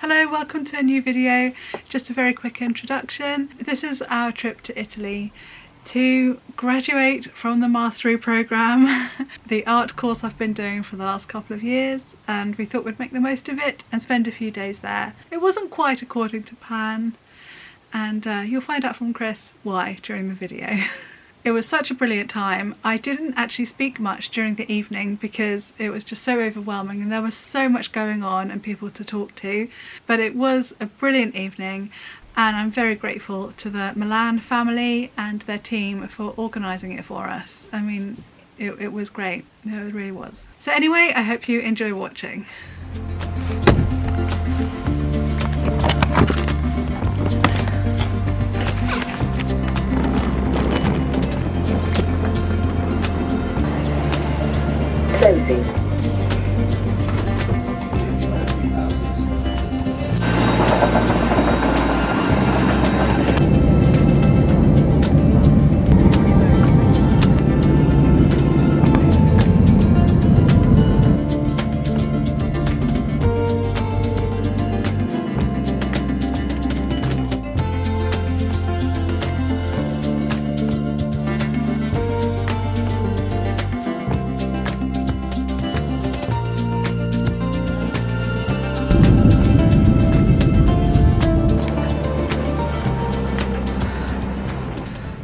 Hello, welcome to a new video. Just a very quick introduction. This is our trip to Italy to graduate from the mastery programme, the art course I've been doing for the last couple of years, and we thought we'd make the most of it and spend a few days there. It wasn't quite according to plan, and you'll find out from Chris why during the video. It was such a brilliant time. I didn't actually speak much during the evening because it was just so overwhelming and there was so much going on and people to talk to, but it was a brilliant evening and I'm very grateful to the Milan family and their team for organising it for us. I mean, it was great. It really was. So anyway, I hope you enjoy watching. Closing.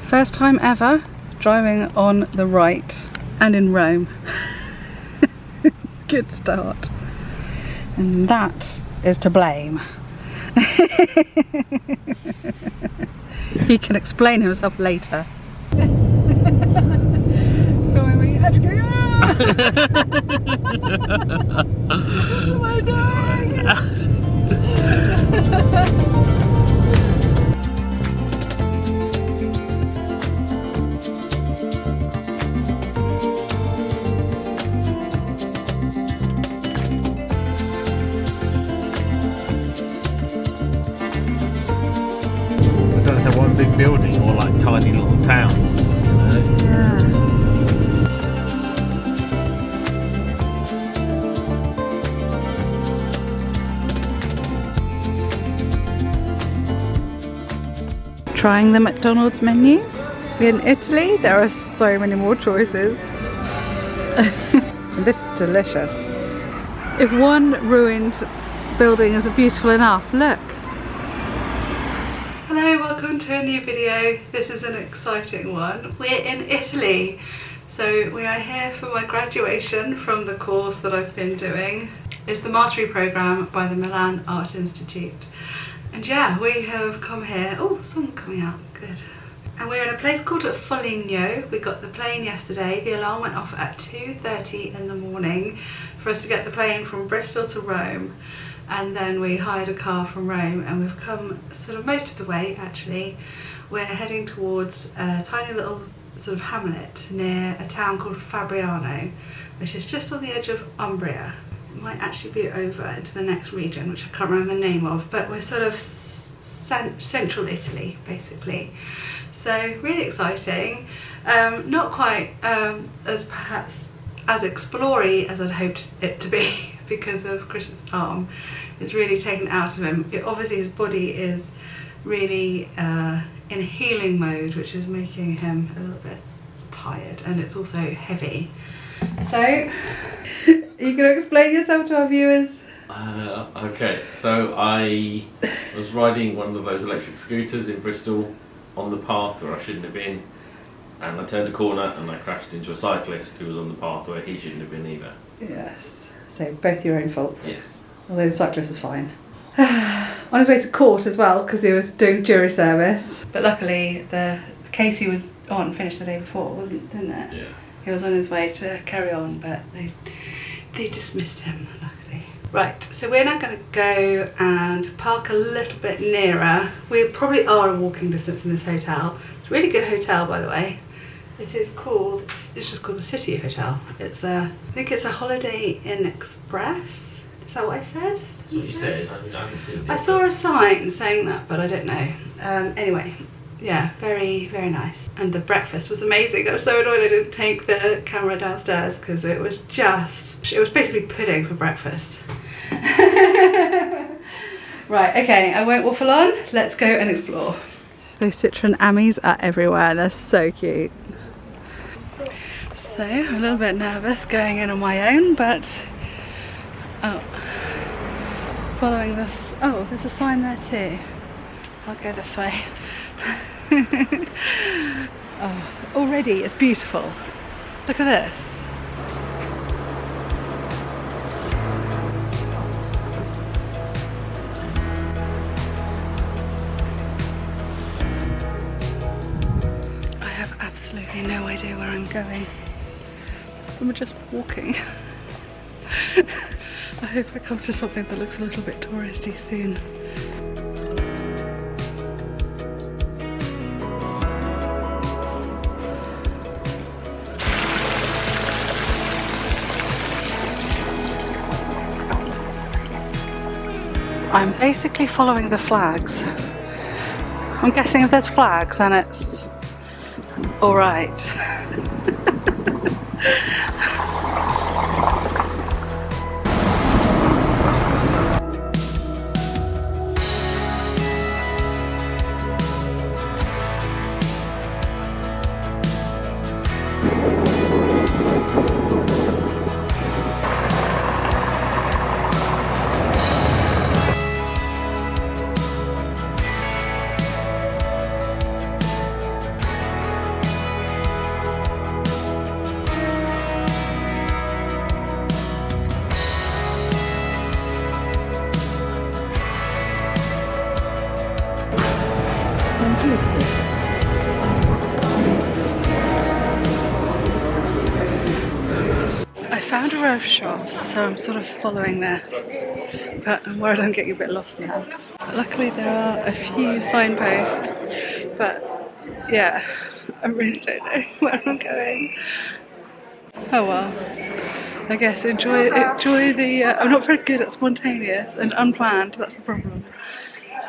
First time ever driving on the right and in Rome. Good start. And that is to blame. He can explain himself later. What am I doing? One big building or like tiny little towns, you know? Yeah. Trying the McDonald's menu. In Italy there are so many more choices. This is delicious. If one ruined building isn't beautiful enough, look. Hello, welcome to a new video. This is an exciting one. We're in Italy, so we are here for my graduation from the course that I've been doing. It's the mastery programme by the Milan Art Institute. And yeah, we have come here. Oh, sun coming out, good. And we're in a place called Foligno. We got the plane yesterday. The alarm went off at 2:30 in the morning for us to get the plane from Bristol to Rome. And then we hired a car from Rome and we've come sort of most of the way actually. We're heading towards a tiny little sort of hamlet near a town called Fabriano, which is just on the edge of Umbria. It might actually be over into the next region, which I can't remember the name of, but we're sort of central Italy basically. So really exciting. Not quite as perhaps as explory as I'd hoped it to be because of Chris's arm. It's really taken out of him. Obviously his body is really in healing mode, which is making him a little bit tired, and it's also heavy. So, are you going to explain yourself to our viewers? Okay, so I was riding one of those electric scooters in Bristol on the path where I shouldn't have been, and I turned a corner and I crashed into a cyclist who was on the path where he shouldn't have been either. Yes, so both your own faults. Yes. Although the cyclist was fine. On his way to court as well, because he was doing jury service. But luckily the case he was on finished the day before, didn't it? Yeah. He was on his way to carry on, but they dismissed him, luckily. Right, so we're now going to go and park a little bit nearer. We probably are a walking distance in this hotel. It's a really good hotel, by the way. It is called, it's just called the City Hotel. It's I think it's a Holiday Inn Express. Is that what I said? That's what you said. I saw a sign saying that, but I don't know. Anyway, yeah, very, very nice. And the breakfast was amazing. I was so annoyed I didn't take the camera downstairs because it was basically pudding for breakfast. Right, okay, I won't waffle on. Let's go and explore. Those citron ammies are everywhere. They're so cute. So, I'm a little bit nervous going in on my own, but following this. Oh, there's a sign there too. I'll go this way. Oh, already it's beautiful. Look at this. I have absolutely no idea where I'm going. I'm just walking. I hope I come to something that looks a little bit touristy soon. I'm basically following the flags. I'm guessing if there's flags then it's alright. I found a row of shops, so I'm sort of following this, but I'm worried I'm getting a bit lost now. Luckily there are a few signposts, but yeah, I really don't know where I'm going. Oh well, I guess enjoy the, I'm not very good at spontaneous and unplanned, that's the problem.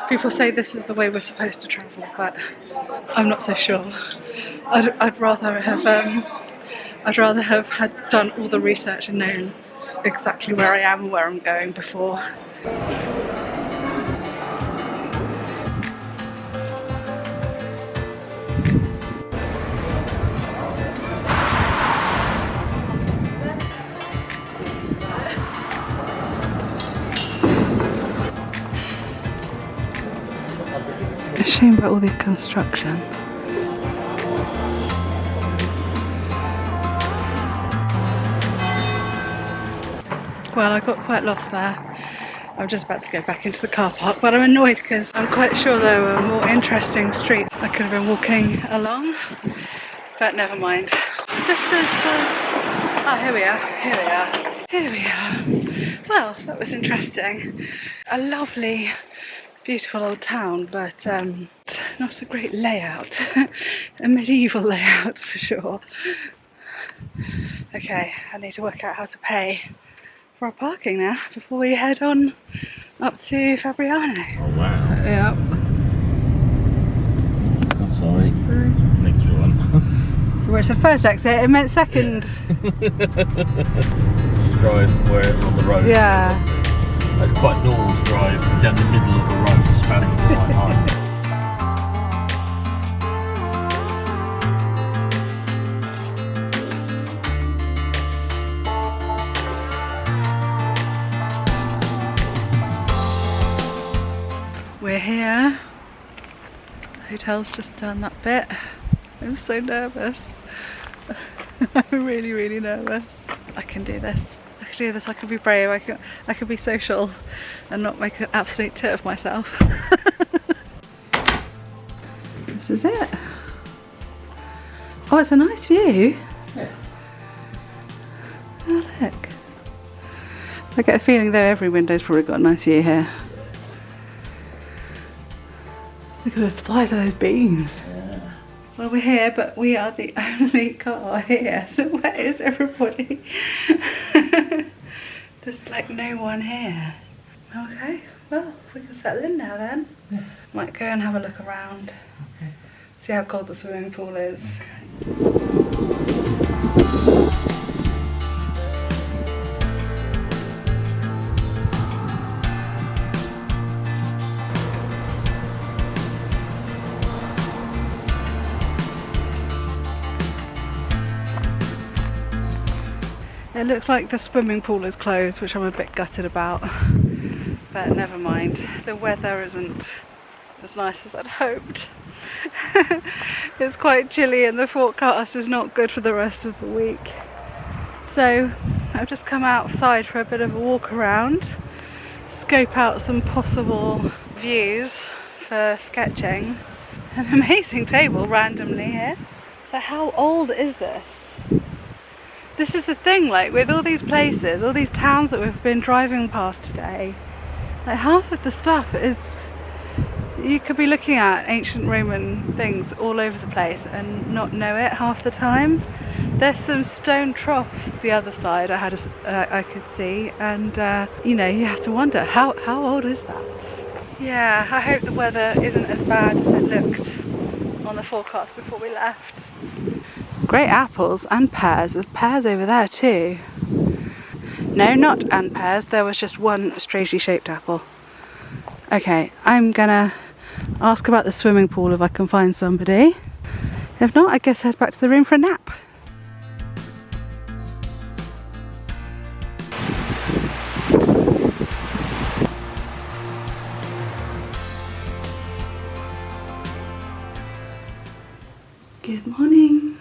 People say this is the way we're supposed to travel, but I'm not so sure. I'd rather have had done all the research and known exactly where I am and where I'm going before. A shame about all the construction. Well, I got quite lost there. I'm just about to go back into the car park, but I'm annoyed because I'm quite sure there were more interesting streets I could have been walking along, but never mind. This is the... Oh, here we are. Well, that was interesting. A lovely, beautiful old town, but not a great layout. A medieval layout for sure. Okay, I need to work out how to pay for our parking now before we head on up to Fabriano. Oh wow. Yeah. Oh, sorry. Next one. So where's the first exit? It meant second. Yeah. You drive where on the road. Yeah. It's quite normal to drive down the middle of a road spanning quite high. We're here. The hotel's just done that bit. I'm so nervous. I'm really, really nervous. I can do this. I can do this. I can be brave. I can be social and not make an absolute tit of myself. This is it. Oh, it's a nice view. Yeah. Oh, look. I get a feeling though every window's probably got a nice view here. Look at the size of those beams. Yeah. Well, we're here, but we are the only car here, so where is everybody? There's like no one here. Okay, well, we can settle in now then. Yeah. Might go and have a look around. Okay. See how cold the swimming pool is. It looks like the swimming pool is closed, which I'm a bit gutted about, but never mind. The weather isn't as nice as I'd hoped. It's quite chilly and the forecast is not good for the rest of the week. So I've just come outside for a bit of a walk around, scope out some possible views for sketching. An amazing table randomly here. But how old is this? This is the thing, like with all these places, all these towns that we've been driving past today, like half of the stuff is, you could be looking at ancient Roman things all over the place and not know it half the time. There's some stone troughs the other side I could see, and you know, you have to wonder, how old is that? Yeah, I hope the weather isn't as bad as it looked on the forecast before we left. Great apples and pears. There's pears over there too. No, not and pears. There was just one strangely shaped apple. Okay, I'm gonna ask about the swimming pool if I can find somebody. If not, I guess head back to the room for a nap. Good morning.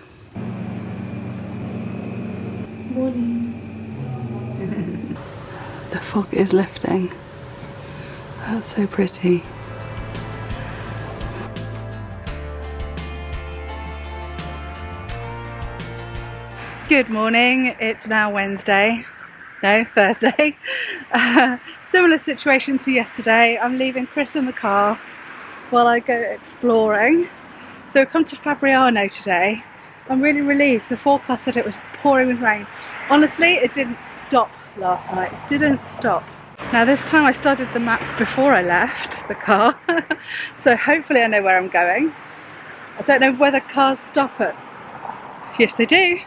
Morning. The fog is lifting. That's so pretty. Good morning. It's now Wednesday. No, Thursday. Similar situation to yesterday. I'm leaving Chris in the car while I go exploring. So we've come to Fabriano today. I'm really relieved. The forecast said it was pouring with rain. Honestly, it didn't stop last night. It didn't stop. Now this time I studied the map before I left the car. So hopefully I know where I'm going. I don't know whether cars stop at... Yes, they do.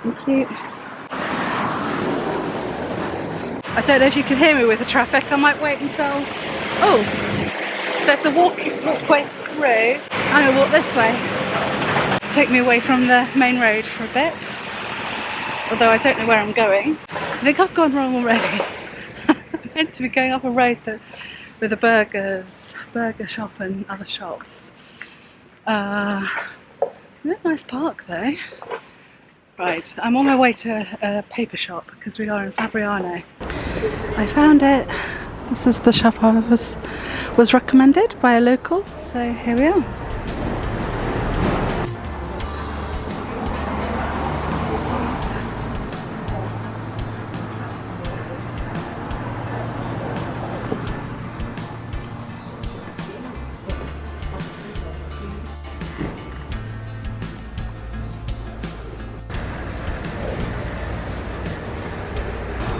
Thank you. I don't know if you can hear me with the traffic. I might wait until... Oh, there's a walkway through. I'm going to walk this way. Take me away from the main road for a bit. Although I don't know where I'm going. I think I've gone wrong already. I'm meant to be going up a road with a burger shop and other shops. Nice park though. Right, I'm on my way to a paper shop because we are in Fabriano. I found it. This is the shop I was recommended by a local, so here we are.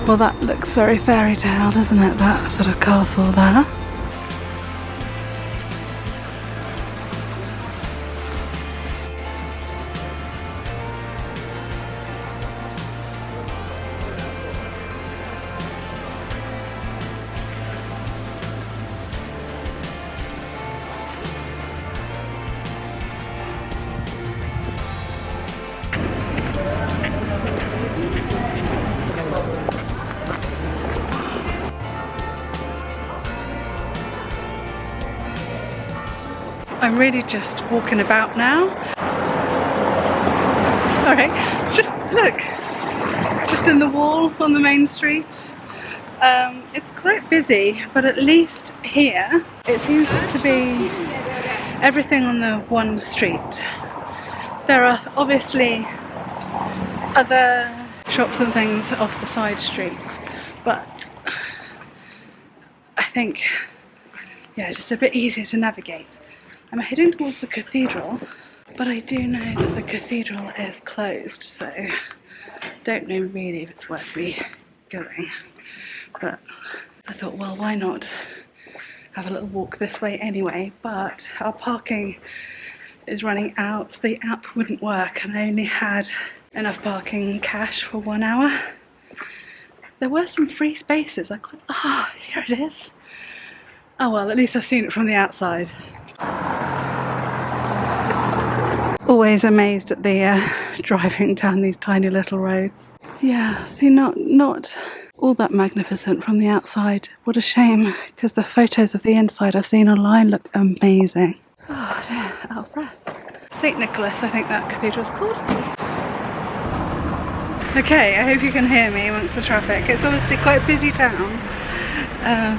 Well, that looks very fairy tale, doesn't it? That sort of castle there. I'm really just walking about now. Sorry, just look, just in the wall on the main street. It's quite busy, but at least here it seems to be everything on the one street. There are obviously other shops and things off the side streets, but I think, yeah, just a bit easier to navigate. I'm heading towards the cathedral, but I do know that the cathedral is closed, so don't know really if it's worth me going. But I thought, well, why not have a little walk this way anyway? But our parking is running out. The app wouldn't work, and I only had enough parking cash for 1 hour. There were some free spaces. I got, here it is. Oh well, at least I've seen it from the outside. Always amazed at the driving down these tiny little roads. Yeah, see, not all that magnificent from the outside. What a shame, because the photos of the inside I've seen online look amazing. Oh dear, out of breath. St. Nicholas, I think that cathedral's called. Okay, I hope you can hear me amongst the traffic. It's obviously quite a busy town.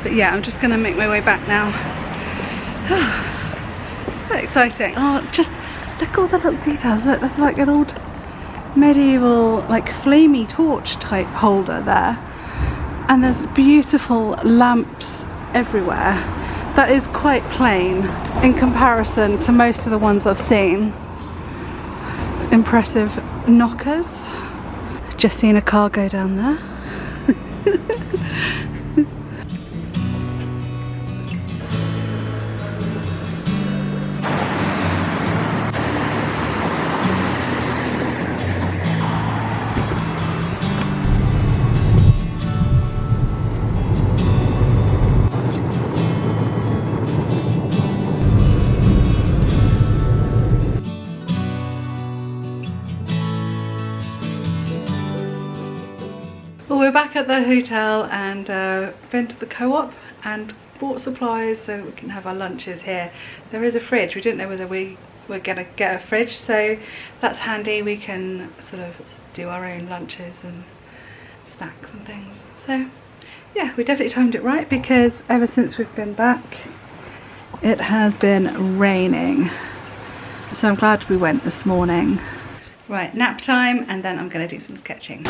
But yeah, I'm just going to make my way back now. It's quite exciting. Oh, just look at all the little details. Look, there's like an old medieval, like flamey torch type holder there. And there's beautiful lamps everywhere. That is quite plain in comparison to most of the ones I've seen. Impressive knockers. Just seen a car go down there. Well, we're back at the hotel and been to the co-op and bought supplies so we can have our lunches here. There is a fridge. We didn't know whether we were going to get a fridge, so that's handy. We can sort of do our own lunches and snacks and things. So yeah, we definitely timed it right, because ever since we've been back it has been raining. So I'm glad we went this morning. Right, nap time, and then I'm going to do some sketching.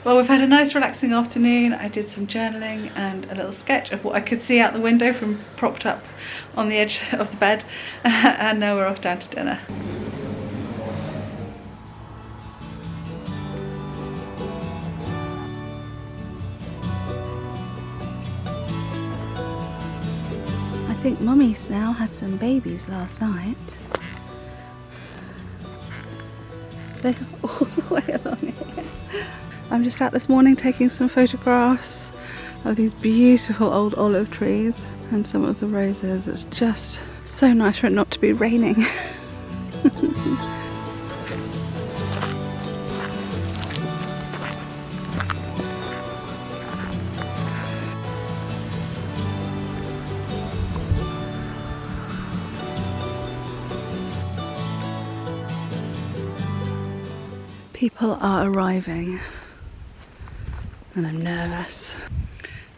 Well, we've had a nice relaxing afternoon. I did some journaling and a little sketch of what I could see out the window from propped up on the edge of the bed. And now we're off down to dinner. I think Mummy's now had some babies last night. They're all the way along here. I'm just out this morning taking some photographs of these beautiful old olive trees and some of the roses. It's just so nice for it not to be raining. People are arriving. And I'm nervous.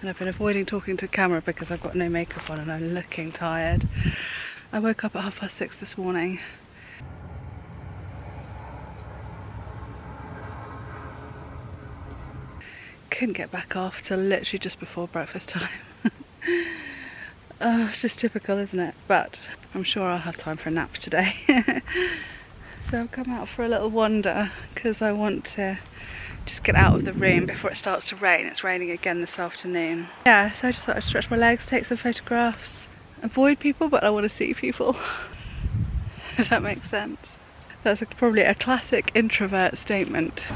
And I've been avoiding talking to camera because I've got no makeup on and I'm looking tired. I woke up at 6:30 this morning. Couldn't get back off till literally just before breakfast time. Oh, it's just typical, isn't it? But I'm sure I'll have time for a nap today. So I've come out for a little wander because I want to just get out of the room before it starts to rain. It's raining again this afternoon. Yeah, so I just thought I'd stretch my legs, take some photographs, avoid people, but I want to see people. If that makes sense. That's probably a classic introvert statement.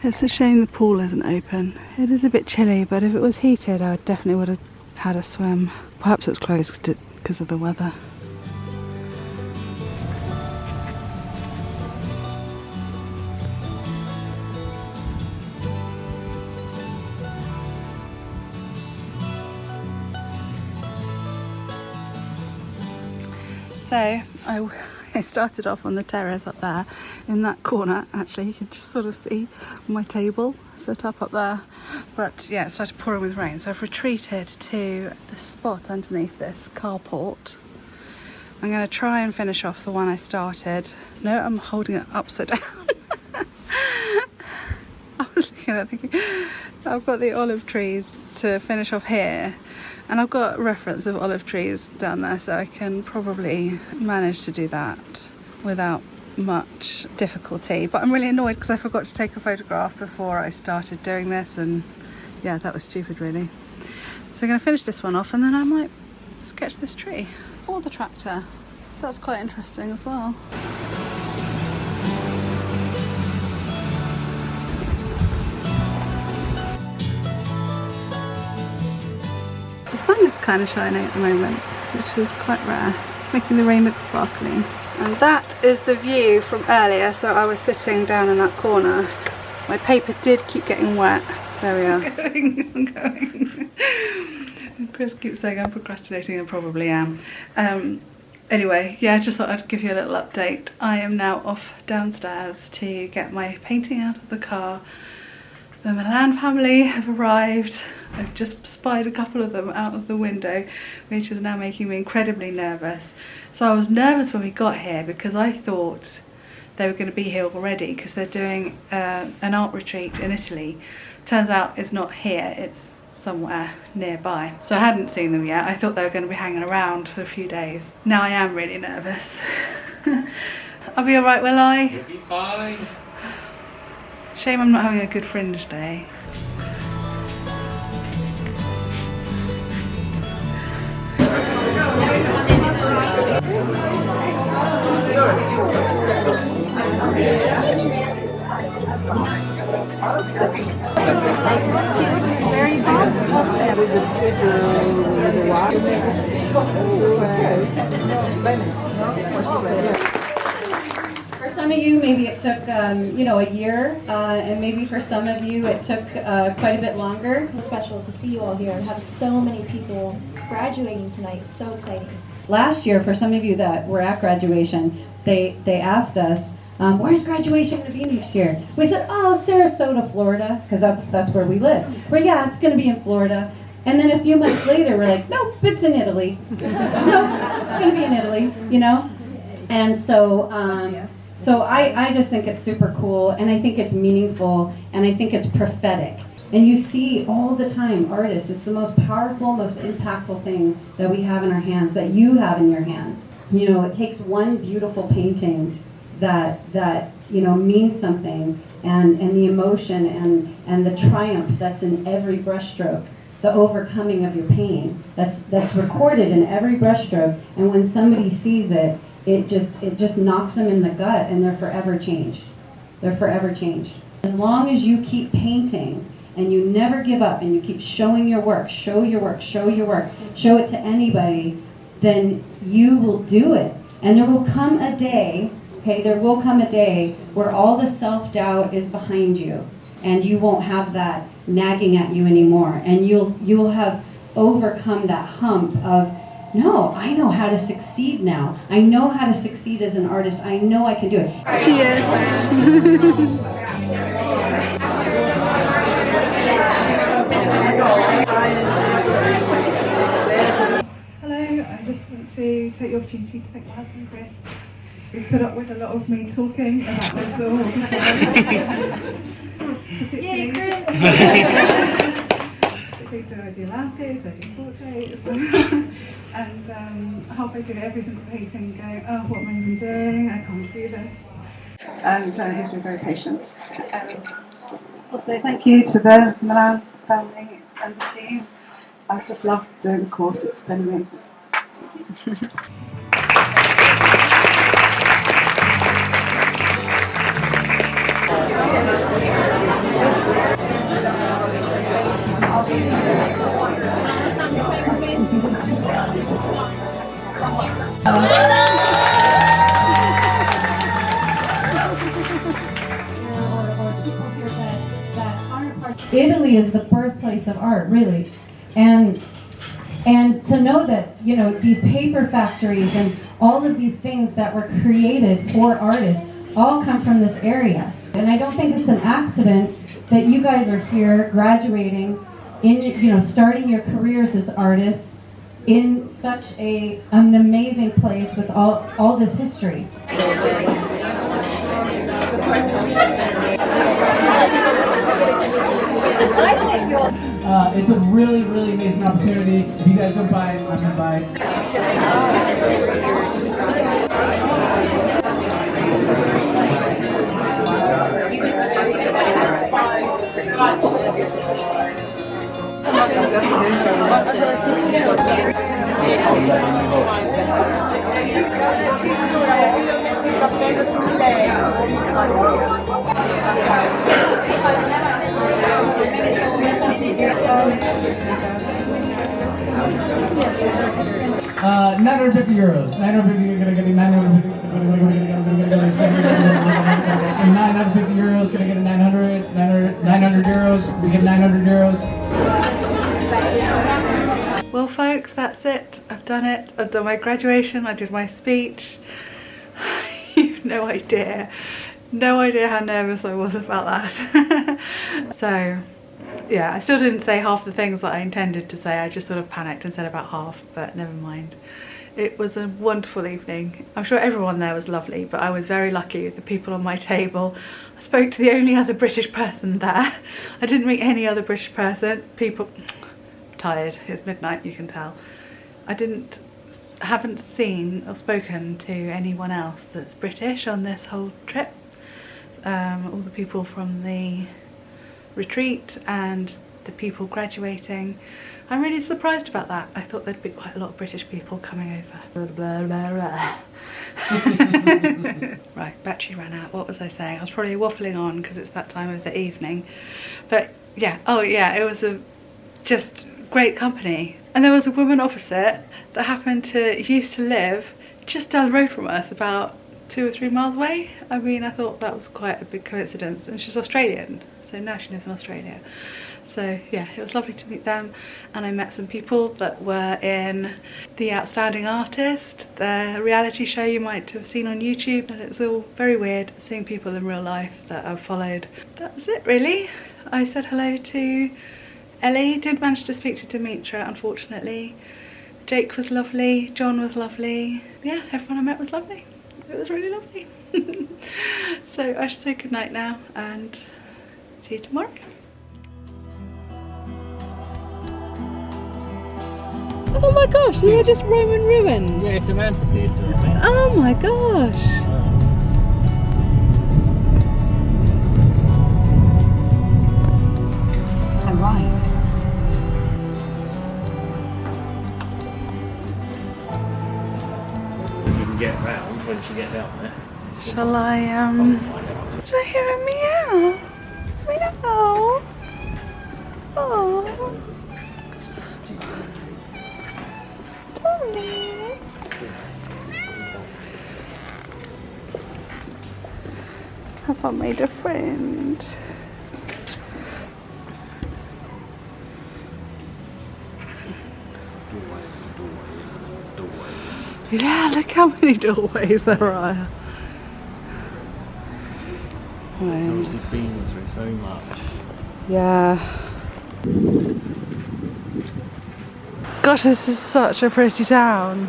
It's a shame the pool isn't open. It is a bit chilly, but if it was heated I definitely would have had a swim. Perhaps it's closed because of the weather. So I started off on the terrace up there in that corner. Actually, you can just sort of see my table set up there. But yeah, it started pouring with rain. So I've retreated to the spot underneath this carport. I'm going to try and finish off the one I started. No, I'm holding it upside down. I was looking at it thinking, I've got the olive trees to finish off here. And I've got reference of olive trees down there, so I can probably manage to do that without much difficulty. But I'm really annoyed because I forgot to take a photograph before I started doing this, and yeah, that was stupid really. So I'm going to finish this one off and then I might sketch this tree or the tractor. That's quite interesting as well. The sun is kind of shining at the moment, which is quite rare, making the rain look sparkly. And that is the view from earlier, so I was sitting down in that corner. My paper did keep getting wet. There we are. I'm going. Chris keeps saying I'm procrastinating, and probably am. Anyway, yeah, I just thought I'd give you a little update. I am now off downstairs to get my painting out of the car. The Milan family have arrived. I've just spied a couple of them out of the window, which is now making me incredibly nervous. So I was nervous when we got here because I thought they were going to be here already because they're doing an art retreat in Italy. Turns out it's not here, it's somewhere nearby. So I hadn't seen them yet. I thought they were going to be hanging around for a few days. Now I am really nervous. I'll be alright, will I? You'll be fine. Shame I'm not having a good fringe day. For some of you, maybe it took, you know, a year, and maybe for some of you, it took quite a bit longer. It's special to see you all here and have so many people graduating tonight. It's so exciting. Last year, for some of you that were at graduation, they asked us, where's graduation going to be next year? We said, oh, Sarasota, Florida, because that's where we live. Well, yeah, it's going to be in Florida. And then a few months later, we're like, nope, it's in Italy. Nope, it's going to be in Italy, you know? And so, so I just think it's super cool, and I think it's meaningful, and I think it's prophetic. And you see all the time, artists, it's the most powerful, most impactful thing that we have in our hands, that you have in your hands. You know, it takes one beautiful painting that you know, means something, and the emotion and the triumph that's in every brushstroke, the overcoming of your pain, that's recorded in every brushstroke, and when somebody sees it, it just knocks them in the gut, and they're forever changed. They're forever changed. As long as you keep painting, and you never give up, and you keep showing your work, show your work, show your work, show it to anybody, then you will do it. And there will come a day, okay, there will come a day where all the self-doubt is behind you, and you won't have that nagging at you anymore, and you'll have overcome that hump of, no, I know how to succeed now. I know how to succeed as an artist. I know I can do it. Cheers. Hello, I just want to take the opportunity to thank my husband Chris, who's put up with a lot of me talking about this all. Yay, Chris! Do I do landscapes, do I do portraits? And halfway through every single painting going, oh, what am I even doing? I can't do this. And he's been very patient. Also, thank you to the Milan family and the team. I've just loved doing the course, it's been amazing. Italy is the birthplace of art, really, and to know that, you know, these paper factories and all of these things that were created for artists all come from this area. And I don't think it's an accident that you guys are here graduating, you know, starting your careers as artists in such an amazing place with all this history. It's a really, really amazing opportunity. If you guys don't buy it, I'm gonna buy it. 950 euros. 950 gonna get 950 euros. Gonna get a 900 euros. We get 900 euros. Well folks, that's it. I've done it. I've done my graduation. I did my speech. You've no idea how nervous I was about that. So yeah, I still didn't say half the things that I intended to say. I just sort of panicked and said about half, but never mind. It was a wonderful evening. I'm sure everyone there was lovely, but I was very lucky with the people on my table. I spoke to the only other British person there. I didn't meet any other British person. People, tired, it's midnight, you can tell. I haven't seen or spoken to anyone else that's British on this whole trip. All the people from the retreat and the people graduating. I'm really surprised about that. I thought there'd be quite a lot of British people coming over. Blah, blah, blah. Right, battery ran out. What was I saying? I was probably waffling on because it's that time of the evening. But yeah, oh yeah, it was just great company. And there was a woman opposite that happened to used to live just down the road from us, about 2 or 3 miles away. I mean, I thought that was quite a big coincidence. And she's Australian, so now she lives in Australia. So yeah, it was lovely to meet them, and I met some people that were in The Outstanding Artist, the reality show you might have seen on YouTube, and it's all very weird seeing people in real life that I've followed. That was it really. I said hello to Ellie, didn't manage to speak to Demetra unfortunately. Jake was lovely, John was lovely. Yeah, everyone I met was lovely. It was really lovely. So I should say goodnight now and see you tomorrow. Oh my gosh, these are just Roman ruins. Yeah, it's an amphitheatre, I think. Oh my gosh. I'm right. You can get round once you get down there. Shall I hear a meow? Meow. Oh. Darling. Have I made a friend? Yeah, look how many doorways there are. It's obviously been through so much. Yeah. Gosh, this is such a pretty town.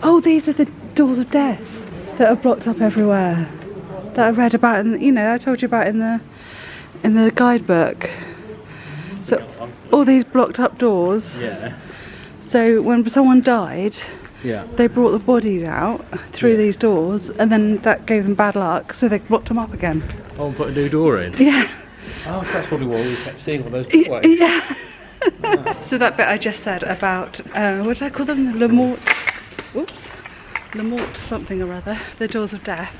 Oh, these are the doors of death that are blocked up everywhere. That I read about, in, you know, I told you about in the guidebook. So all these blocked up doors. Yeah. So when someone died, Yeah. they brought the bodies out through these doors, and then that gave them bad luck, so they blocked them up again. Oh, and put a new door in? Yeah. Oh, so that's probably why we kept seeing all those doorways. Yeah. So that bit I just said about, what did I call them? Le Mort, whoops, Le Mort something or other, the doors of death.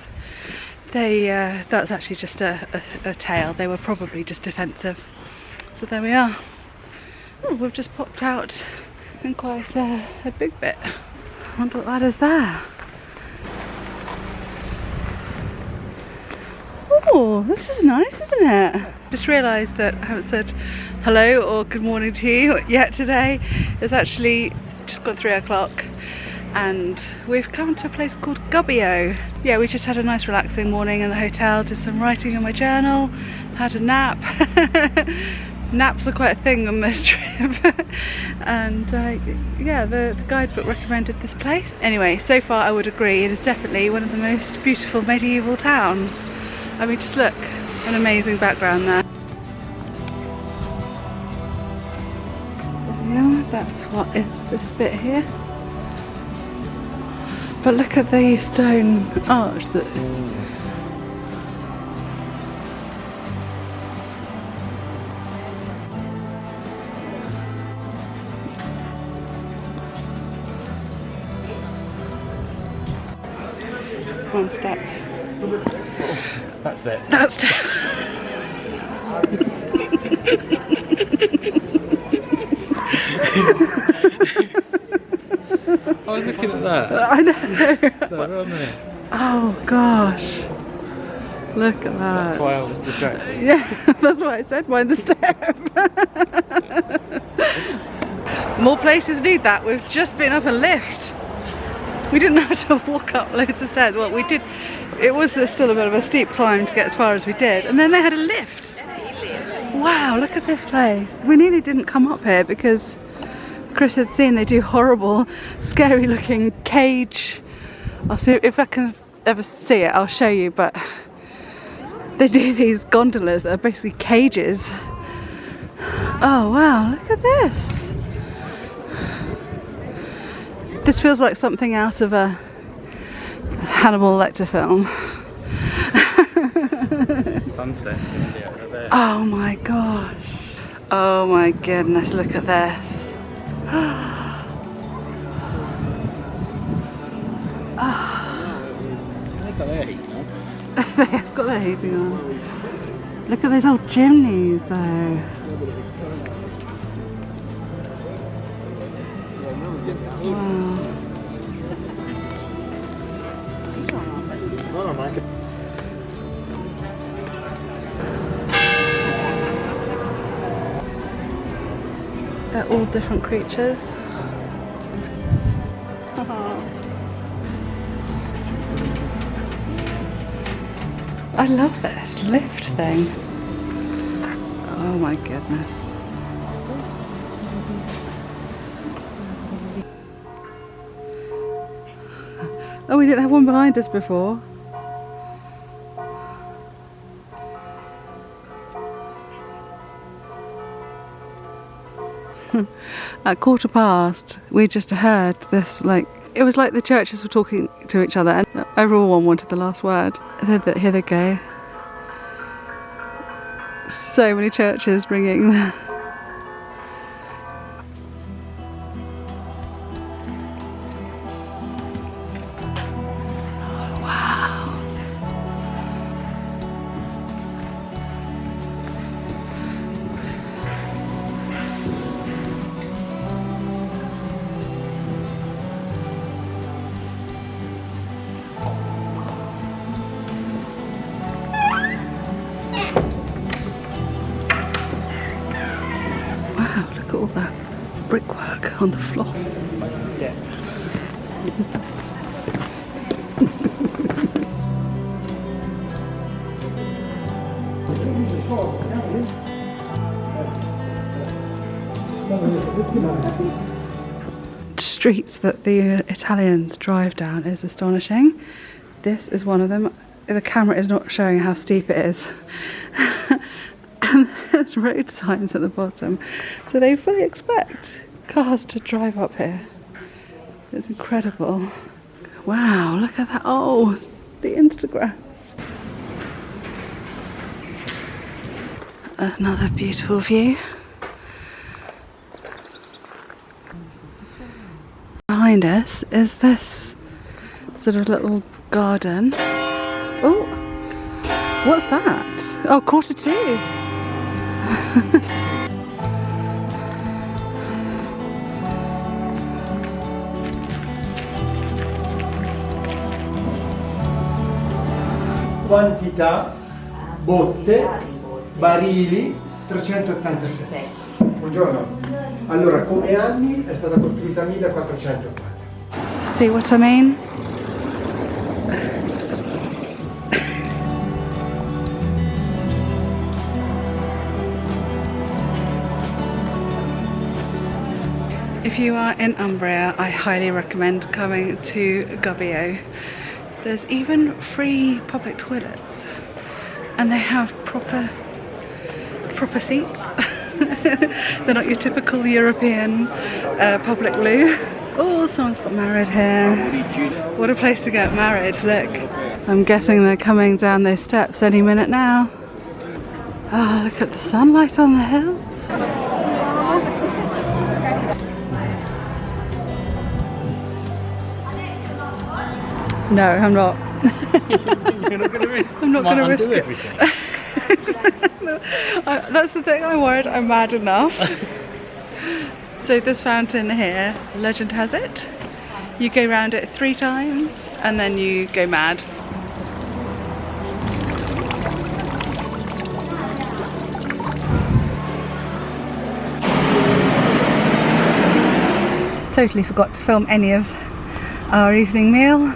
They, that's actually just a tale. They were probably just defensive. So there we are. Oh, we've just popped out in quite a big bit. I wonder what that is there. Oh, this is nice, isn't it? Just realised that I haven't said hello or good morning to you yet today. It's actually just got 3 o'clock and we've come to a place called Gubbio. Yeah, we just had a nice relaxing morning in the hotel, did some writing in my journal, had a nap. Naps are quite a thing on this trip. And yeah, the guidebook recommended this place. Anyway, so far I would agree it is definitely one of the most beautiful medieval towns. I mean, just look, an amazing background there. Yeah, that's what is this bit here. But look at the stone arch that. One step. That's it. That's it. was looking at that. I know. They're on there. Oh gosh. Look at that. That's why I was distracted. Yeah, that's why I said mind the step. More places need that. We've just been up a lift. We didn't have to walk up loads of stairs. Well, we did. It was still a bit of a steep climb to get as far as we did. And then they had a lift. Wow, look at this place. We nearly didn't come up here because Chris had seen they do horrible, scary looking cage. I'll see if I can ever see it, I'll show you, but they do these gondolas that are basically cages. Oh wow, look at this. This feels like something out of a Hannibal Lecter film. Sunset's going to be over there. Oh my gosh. Oh my goodness, look at this. They've got their heating on. They have got their heating on. Look at those old chimneys though. Wow. They're all different creatures. I love this lift thing. Oh my goodness. Oh, we didn't have one behind us before. At 1:15, we just heard this, like, it was like the churches were talking to each other and everyone wanted the last word. Here they go. So many churches ringing. Wow, look at all that brickwork on the floor. Step. Streets that the Italians drive down is astonishing. This is one of them. The camera is not showing how steep it is. And there's road signs at the bottom. So they fully expect cars to drive up here. It's incredible. Wow, look at that. Oh, the Instagrams. Another beautiful view. Behind us is this sort of little garden. Oh, what's that? Oh, 1:45. Quantità, botte, barili, 386. Buongiorno. Allora, come anni è stata costruita 1404. See what I mean? If you are in Umbria, I highly recommend coming to Gubbio. There's even free public toilets and they have proper seats. They're not your typical European public loo. Oh, someone's got married here. What a place to get married, look. I'm guessing they're coming down those steps any minute now. Oh, look at the sunlight on the hills. No, I'm not. You're not going to risk. I'm not going to risk it. Everything. That's the thing, I'm worried I'm mad enough. So this fountain here, legend has it, You go round it 3 times and then you go mad. Totally forgot to film any of our evening meal.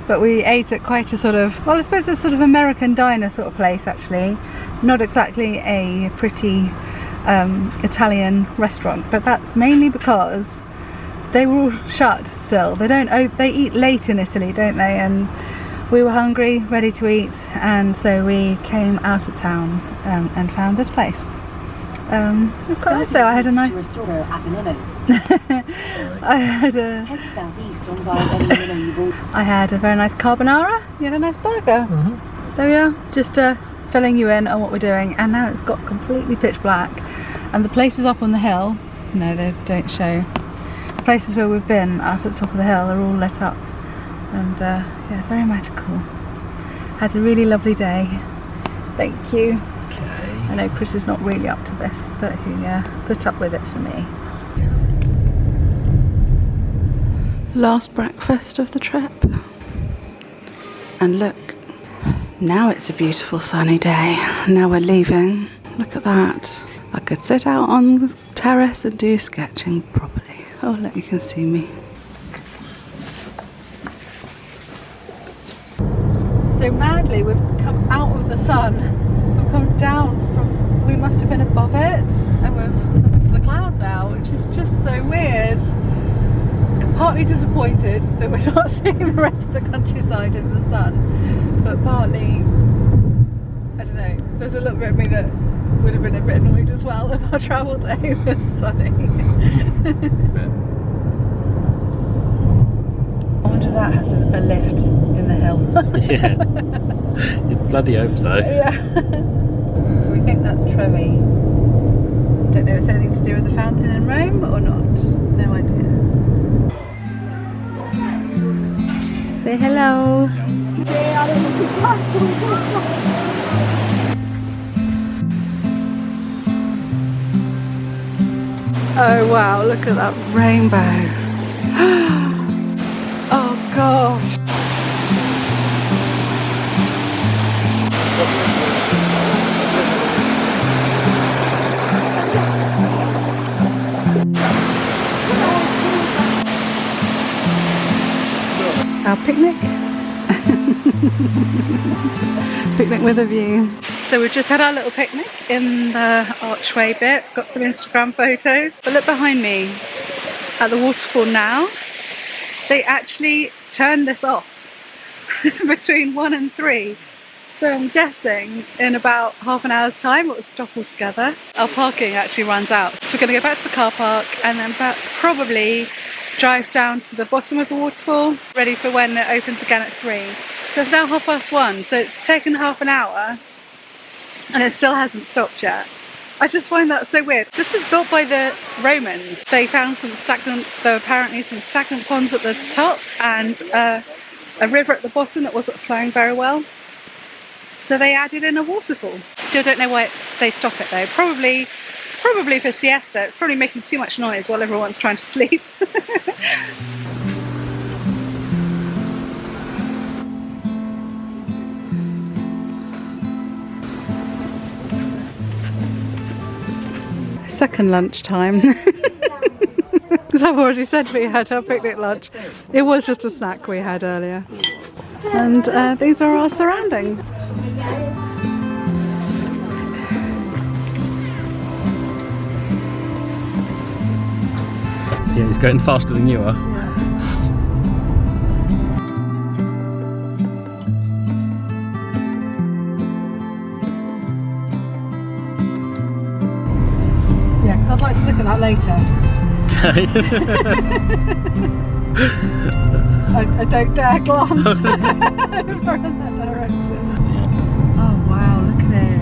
But we ate at quite a sort of, well, I suppose a sort of American diner sort of place actually. Not exactly a pretty Italian restaurant, but that's mainly because they were all shut still. They eat late in Italy, don't they? And we were hungry, ready to eat, and so we came out of town and found this place. It was quite nice though. I had a nice I had a very nice carbonara. You had a nice burger. There we are, just filling you in on what we're doing. And now it's got completely pitch black, and the places up on the hill, no, they don't show. Places where we've been up at the top of the hill are all lit up, and yeah, very magical. Had a really lovely day. Thank you. I know Chris is not really up to this, but he put up with it for me. Last breakfast of the trip. And look, now it's a beautiful sunny day. Now we're leaving. Look at that. I could sit out on the terrace and do sketching properly. Oh, look, you can see me. So madly, we've come out of the sun. We've come down from, we must have been above it, and we've come into the cloud now, which is just so weird. Partly disappointed that we're not seeing the rest of the countryside in the sun, but partly, I don't know, there's a little bit of me that would have been a bit annoyed as well if our travel day was sunny. I wonder if that has a lift in the hill. Yeah, you bloody hope so. Yeah. So we think that's Trevi. Don't know if it's anything to do with the fountain in Rome or not. No idea. Say hello. Oh wow, look at that rainbow. Oh gosh. Our picnic. Picnic with a view. So we've just had our little picnic in the archway bit, got some Instagram photos. But look behind me at the waterfall now. They actually turned this off between 1 and 3. So I'm guessing in about half an hour's time it will stop altogether. Our parking actually runs out. So we're going to go back to the car park and then probably drive down to the bottom of the waterfall, ready for when it opens again at 3. So it's now 1:30, so it's taken half an hour and it still hasn't stopped yet. I just find that so weird. This was built by the Romans. They found some stagnant, there were apparently some stagnant ponds at the top and a river at the bottom that wasn't flowing very well. So they added in a waterfall. Still don't know why they stop it though. Probably for siesta. It's probably making too much noise while everyone's trying to sleep. Second lunchtime. Because I've already said we had our picnic lunch. It was just a snack we had earlier. And these are our surroundings. Yeah, he's going faster than you are. Yeah, because I'd like to look at that later. I don't dare glance over in that direction. Oh wow, look at it.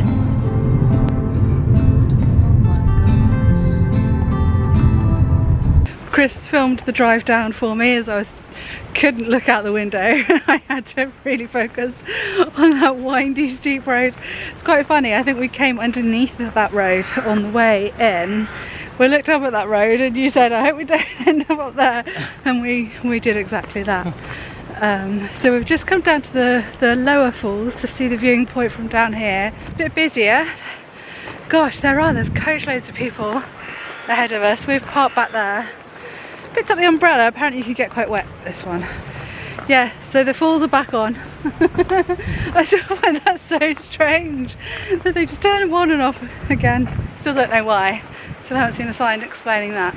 Chris filmed the drive down for me as I couldn't look out the window. I had to really focus on that windy steep road. It's quite funny, I think we came underneath that road on the way in, We looked up at that road and you said, I hope we don't end up there, and we did exactly that. So we've just come down to the lower falls to see the viewing point from down here. It's a bit busier. Gosh, there's coachloads of people ahead of us. We've parked back there. Picked up the umbrella. Apparently you can get quite wet this one. Yeah, so the falls are back on. I still find that so strange that they just turn them on and off again. Still don't know why. Still haven't seen a sign explaining that.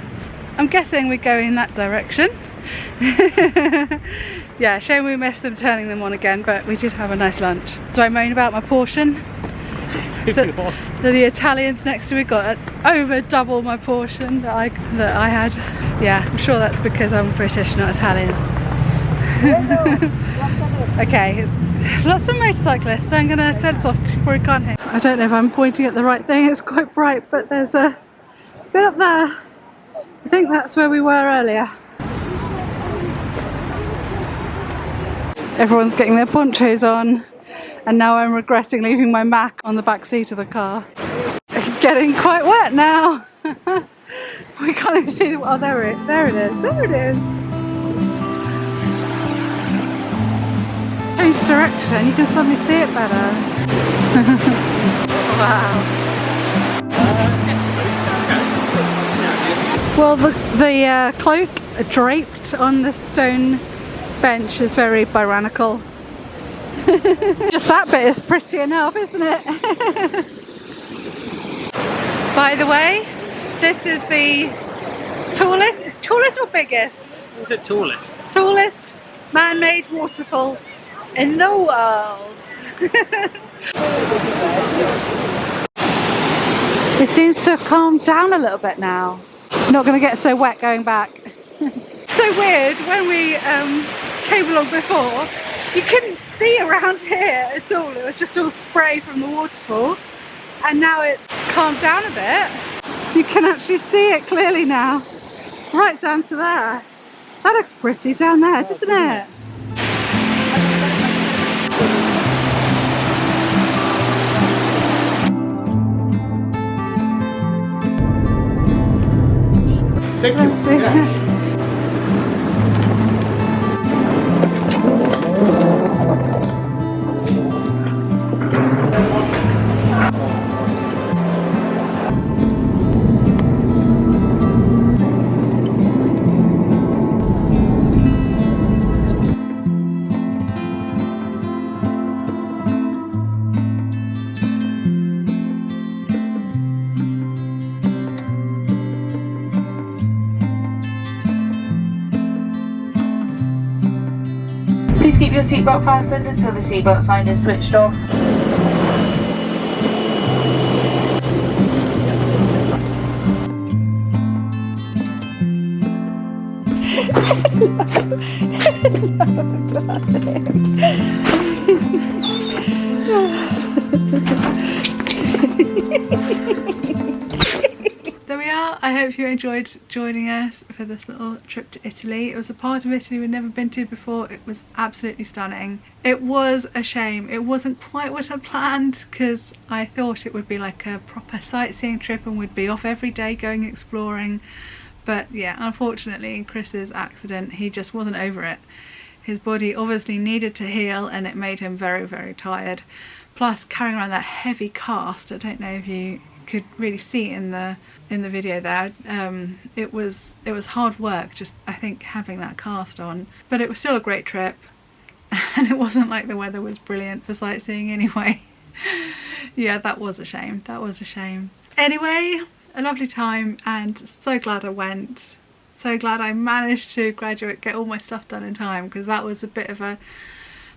I'm guessing we're going in that direction. Yeah, shame we missed them turning them on again, but we did have a nice lunch. Do I moan about my portion? The Italians next to me got over double my portion that I had. Yeah, I'm sure that's because I'm British, not Italian. Okay, it's lots of motorcyclists, so I'm going to turn this off before we can't hear. I don't know if I'm pointing at the right thing, it's quite bright, but there's a bit up there. I think that's where we were earlier. Everyone's getting their ponchos on, and now I'm regretting leaving my Mac on the back seat of the car. Getting quite wet now. We can't even see oh, there it is. Change direction, you can suddenly see it better. Wow. Well, the cloak draped on the stone bench is very tyrannical. Just that bit is pretty enough, isn't it? By the way, this is the tallest, is tallest or biggest? What's it tallest? Tallest man-made waterfall in the world. It seems to have calmed down a little bit now. Not going to get so wet going back. So weird, when we came along before, you couldn't see around here at all. It was just all spray from the waterfall, and now it's calmed down a bit. You can actually see it clearly now, right down to there. That looks pretty down there, doesn't it? Thank you. Grazie. Please keep your seatbelt fastened until the seatbelt sign is switched off. There we are. I hope you enjoyed joining us for this little trip to Italy. It was a part of Italy we'd never been to before. It was absolutely stunning. It was a shame it wasn't quite what I planned, because I thought it would be like a proper sightseeing trip and we'd be off every day going exploring. But yeah, unfortunately in Chris's accident, he just wasn't over it. His body obviously needed to heal and it made him very, very tired. Plus carrying around that heavy cast, I don't know if you could really see in the video there, it was hard work, just I think having that cast on, but it was still a great trip. And it wasn't like the weather was brilliant for sightseeing anyway. Yeah, that was a shame, that was a shame. Anyway, a lovely time, and so glad I went. So glad I managed to get all my stuff done in time, because that was a bit of a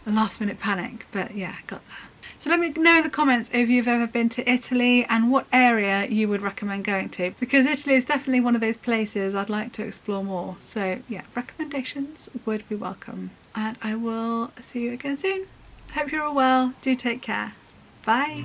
last minute panic, but yeah, got there. So let me know in the comments if you've ever been to Italy and what area you would recommend going to, because Italy is definitely one of those places I'd like to explore more. So yeah, recommendations would be welcome. And I will see you again soon. Hope you're all well. Do take care. Bye.